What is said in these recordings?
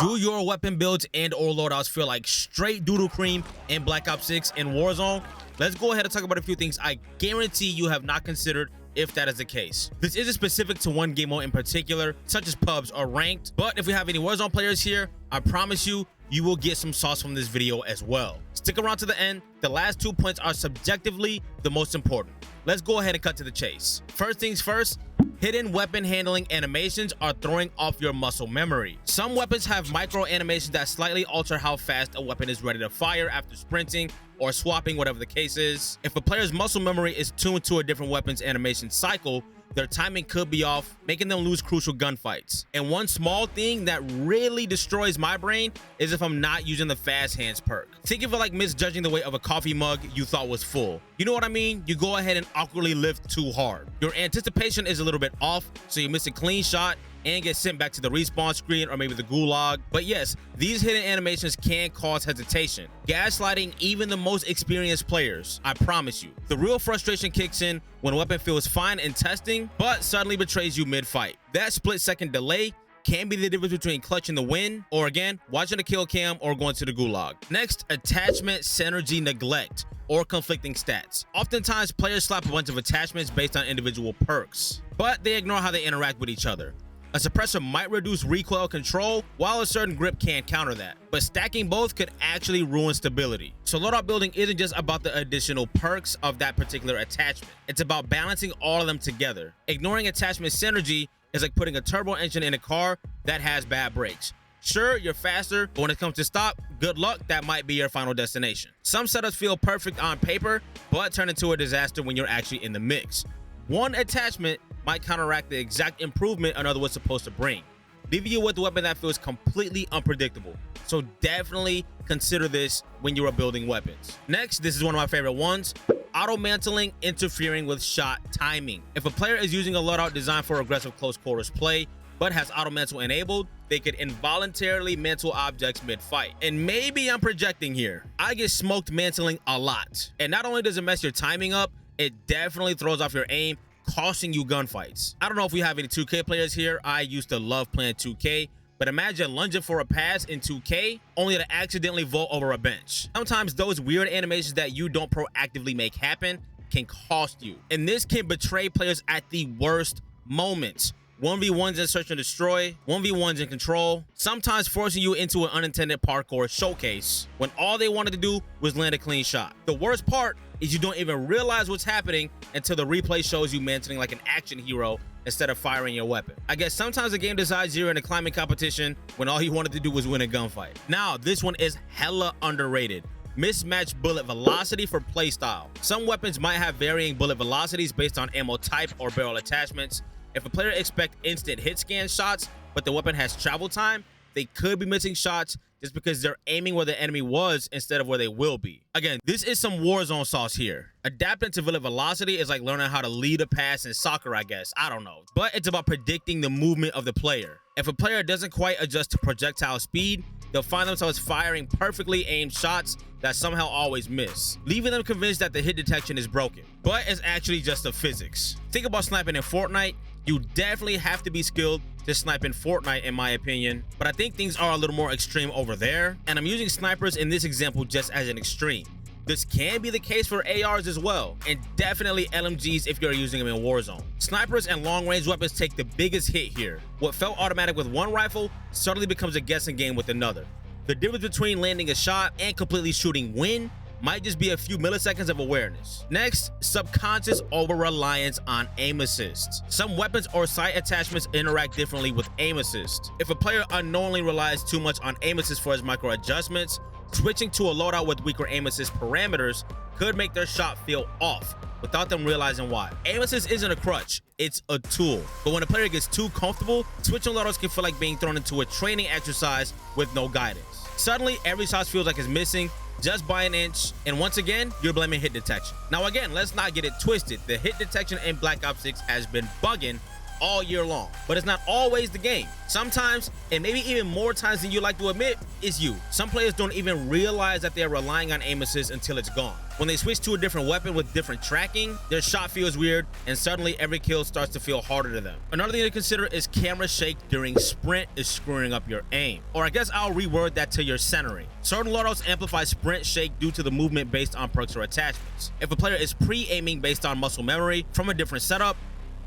Do your weapon builds and or loadouts feel like straight doodle cream in Black Ops 6 and Warzone? Let's go ahead and talk about a few things I guarantee you have not considered if that is the case. This isn't specific to one game mode in particular, such as pubs or ranked, but if we have any Warzone players here, I promise you, you will get some sauce from this video as well. Stick around to the end. The last 2 points are subjectively the most important. Let's go ahead and cut to the chase. First things first, hidden weapon handling animations are throwing off your muscle memory. Some weapons have micro animations that slightly alter how fast a weapon is ready to fire after sprinting or swapping, whatever the case is. If a player's muscle memory is tuned to a different weapon's animation cycle, their timing could be off, making them lose crucial gunfights. And one small thing that really destroys my brain is if I'm not using the fast hands perk. Think of it like misjudging the weight of a coffee mug you thought was full. You know what I mean? You go ahead and awkwardly lift too hard. Your anticipation is a little bit off, so you miss a clean shot and get sent back to the respawn screen or maybe the gulag. But yes, these hidden animations can cause hesitation, gaslighting even the most experienced players. I promise you. The real frustration kicks in when a weapon feels fine in testing, but suddenly betrays you mid-fight. That split-second delay can be the difference between clutching the win or, again, watching a kill cam or going to the gulag. Next, attachment synergy neglect or conflicting stats. Oftentimes, players slap a bunch of attachments based on individual perks, but they ignore how they interact with each other. A suppressor might reduce recoil control, while a certain grip can counter that. But stacking both could actually ruin stability. So loadout building isn't just about the additional perks of that particular attachment. It's about balancing all of them together. Ignoring attachment synergy is like putting a turbo engine in a car that has bad brakes. Sure, you're faster, but when it comes to stop, good luck, that might be your final destination. Some setups feel perfect on paper, but turn into a disaster when you're actually in the mix. One attachment might counteract the exact improvement another was supposed to bring, leaving you with a weapon that feels completely unpredictable. So definitely consider this when you are building weapons. Next, this is one of my favorite ones, automantling interfering with shot timing. If a player is using a loadout designed for aggressive close quarters play, but has automantle enabled, they could involuntarily mantle objects mid-fight. And maybe I'm projecting here. I get smoked mantling a lot. And not only does it mess your timing up, it definitely throws off your aim, costing you gunfights. I don't know if we have any 2K players here. I used to love playing 2K, but imagine lunging for a pass in 2K only to accidentally vault over a bench. Sometimes those weird animations that you don't proactively make happen can cost you. And this can betray players at the worst moments. 1v1s in search and destroy, 1v1s in control, sometimes forcing you into an unintended parkour showcase when all they wanted to do was land a clean shot. The worst part is you don't even realize what's happening until the replay shows you mantling like an action hero instead of firing your weapon. I guess sometimes the game decides you're in a climbing competition when all you wanted to do was win a gunfight. Now, this one is hella underrated. Mismatch bullet velocity for playstyle. Some weapons might have varying bullet velocities based on ammo type or barrel attachments. If a player expects instant hit scan shots, but the weapon has travel time, they could be missing shots just because they're aiming where the enemy was instead of where they will be. Again, this is some Warzone sauce here. Adapting to bullet velocity is like learning how to lead a pass in soccer, I guess. I don't know. But it's about predicting the movement of the player. If a player doesn't quite adjust to projectile speed, they'll find themselves firing perfectly aimed shots that somehow always miss, leaving them convinced that the hit detection is broken. But it's actually just the physics. Think about sniping in Fortnite. You definitely have to be skilled to snipe in Fortnite, in my opinion, but I think things are a little more extreme over there, and I'm using snipers in this example just as an extreme. This can be the case for ARs as well, and definitely LMGs if you're using them in Warzone. Snipers and long-range weapons take the biggest hit here. What felt automatic with one rifle suddenly becomes a guessing game with another. The difference between landing a shot and completely shooting win might just be a few milliseconds of awareness. Next, subconscious over-reliance on aim assist. Some weapons or sight attachments interact differently with aim assist. If a player unknowingly relies too much on aim assist for his micro adjustments, switching to a loadout with weaker aim assist parameters could make their shot feel off without them realizing why. Aim assist isn't a crutch, it's a tool. But when a player gets too comfortable, switching loadouts can feel like being thrown into a training exercise with no guidance. Suddenly, every shot feels like it's missing just by an inch, and once again, you're blaming hit detection. Now again, let's not get it twisted. The hit detection in Black Ops 6 has been bugging, all year long. But it's not always the game. Sometimes, and maybe even more times than you like to admit, it's you. Some players don't even realize that they're relying on aim assist until it's gone. When they switch to a different weapon with different tracking, their shot feels weird, and suddenly every kill starts to feel harder to them. Another thing to consider is camera shake during sprint is screwing up your aim. Or I guess I'll reword that to your centering. Certain loadouts amplify sprint shake due to the movement based on perks or attachments. If a player is pre-aiming based on muscle memory from a different setup,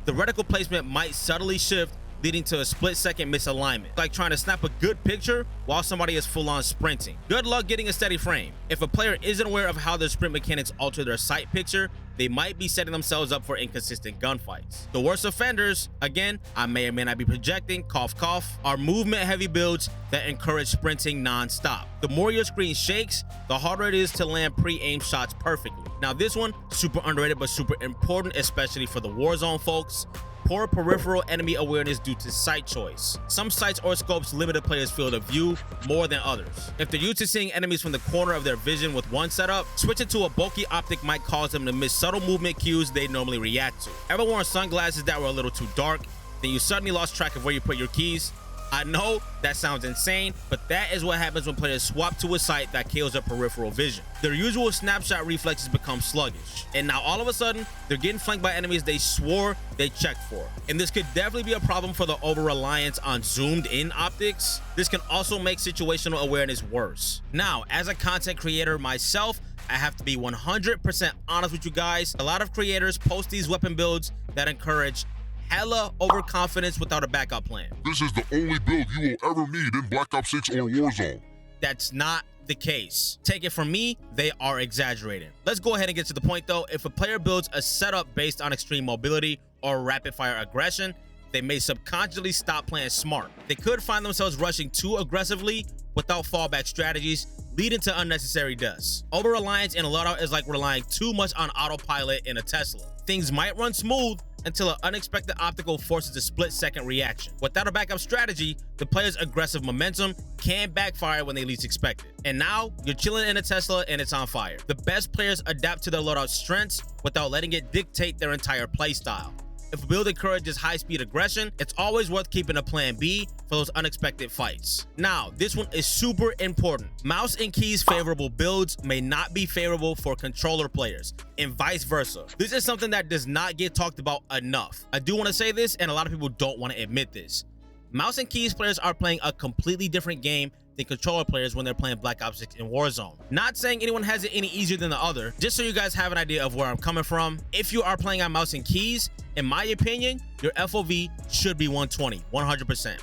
the reticle placement might subtly shift, leading to a split-second misalignment, like trying to snap a good picture while somebody is full-on sprinting. Good luck getting a steady frame. If a player isn't aware of how their sprint mechanics alter their sight picture, they might be setting themselves up for inconsistent gunfights. The worst offenders, again, I may or may not be projecting, cough cough, are movement-heavy builds that encourage sprinting non-stop. The more your screen shakes, the harder it is to land pre-aimed shots perfectly. Now this one, super underrated but super important, especially for the Warzone folks. Poor peripheral enemy awareness due to sight choice. Some sights or scopes limit a player's field of view more than others. If they're used to seeing enemies from the corner of their vision with one setup, switching to a bulky optic might cause them to miss subtle movement cues they normally react to. Ever worn sunglasses that were a little too dark? Then you suddenly lost track of where you put your keys? I know that sounds insane, but that is what happens when players swap to a sight that kills their peripheral vision. Their usual snapshot reflexes become sluggish, and now all of a sudden, they're getting flanked by enemies they swore they checked for. And this could definitely be a problem for the over-reliance on zoomed-in optics. This can also make situational awareness worse. Now, as a content creator myself, I have to be 100% honest with you guys. A lot of creators post these weapon builds that encourage hella overconfidence without a backup plan. This is the only build you will ever need in Black Ops 6 or Warzone. That's not the case. Take it from me, they are exaggerating. Let's go ahead and get to the point though. If a player builds a setup based on extreme mobility or rapid fire aggression, they may subconsciously stop playing smart. They could find themselves rushing too aggressively without fallback strategies, leading to unnecessary deaths. Over-reliance in a loadout is like relying too much on autopilot in a Tesla. Things might run smooth until an unexpected optical forces a split-second reaction. Without a backup strategy, the player's aggressive momentum can backfire when they least expect it. And now, you're chilling in a Tesla and it's on fire. The best players adapt to their loadout strengths without letting it dictate their entire playstyle. If a build encourages high-speed aggression, it's always worth keeping a plan B for those unexpected fights. Now, this one is super important. Mouse and keys favorable builds may not be favorable for controller players, and vice versa. This is something that does not get talked about enough. I do want to say this, and a lot of people don't want to admit this. Mouse and keys players are playing a completely different game than controller players when they're playing Black Ops 6 in Warzone. Not saying anyone has it any easier than the other, just so you guys have an idea of where I'm coming from. If you are playing on mouse and keys, in my opinion, your FOV should be 120, 100%.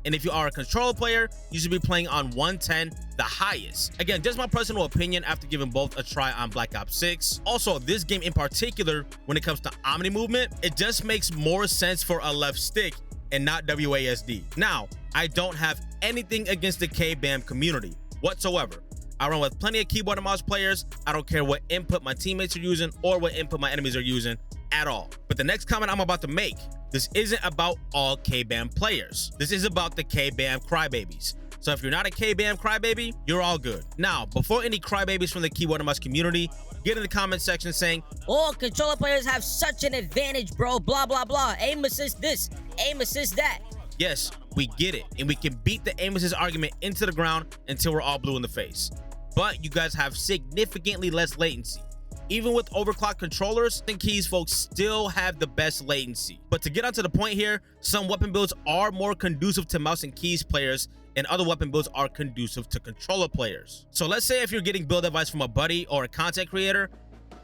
And if you are a controller player, you should be playing on 110, the highest. Again, just my personal opinion after giving both a try on Black Ops 6. Also, this game in particular, when it comes to Omni movement, it just makes more sense for a left stick and not WASD. Now, I don't have anything against the K-BAM community whatsoever. I run with plenty of keyboard and mouse players. I don't care what input my teammates are using or what input my enemies are using at all. But the next comment I'm about to make, this isn't about all K-BAM players. This is about the K-BAM crybabies. So if you're not a K-BAM crybaby, you're all good. Now, before any crybabies from the keyboard and mouse community get in the comment section saying, "Oh, controller players have such an advantage, bro, blah, blah, blah. Aim assist this, aim assist that." Yes, we get it, and we can beat the aim assist argument into the ground until we're all blue in the face. But you guys have significantly less latency. Even with overclocked controllers and keys, folks still have the best latency. But to get onto the point here, some weapon builds are more conducive to mouse and keys players, and other weapon builds are conducive to controller players. So let's say if you're getting build advice from a buddy or a content creator,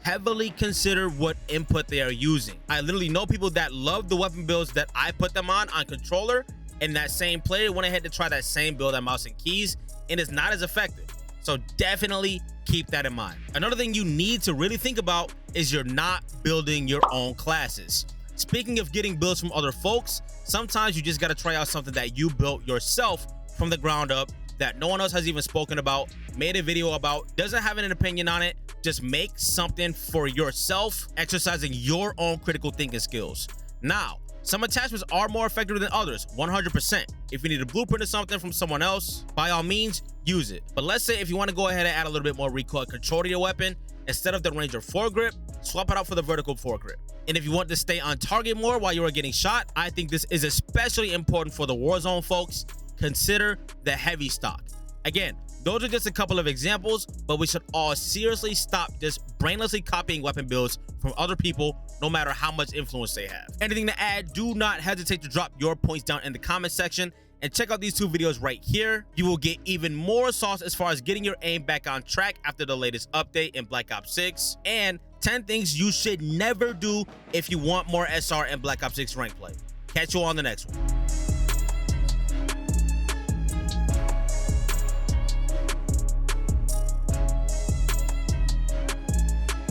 heavily consider what input they are using. I literally know people that love the weapon builds that I put them on controller, and that same player went ahead to try that same build on mouse and keys, and it's not as effective. So definitely keep that in mind. Another thing you need to really think about is you're not building your own classes. Speaking of getting builds from other folks, sometimes you just got to try out something that you built yourself from the ground up that no one else has even spoken about, made a video about, doesn't have an opinion on it. Just make something for yourself, exercising your own critical thinking skills. Now, some attachments are more effective than others, 100%. If you need a blueprint or something from someone else, by all means, use it. But let's say if you want to go ahead and add a little bit more recoil control to your weapon, instead of the Ranger foregrip, swap it out for the vertical foregrip. And if you want to stay on target more while you are getting shot, I think this is especially important for the Warzone folks. Consider the heavy stock. Again, those are just a couple of examples, but we should all seriously stop just brainlessly copying weapon builds from other people, no matter how much influence they have. Anything to add, do not hesitate to drop your points down in the comment section, and check out these 2 videos right here. You will get even more sauce as far as getting your aim back on track after the latest update in Black Ops 6, and 10 things you should never do if you want more SR and Black Ops 6 rank play. Catch you on the next one.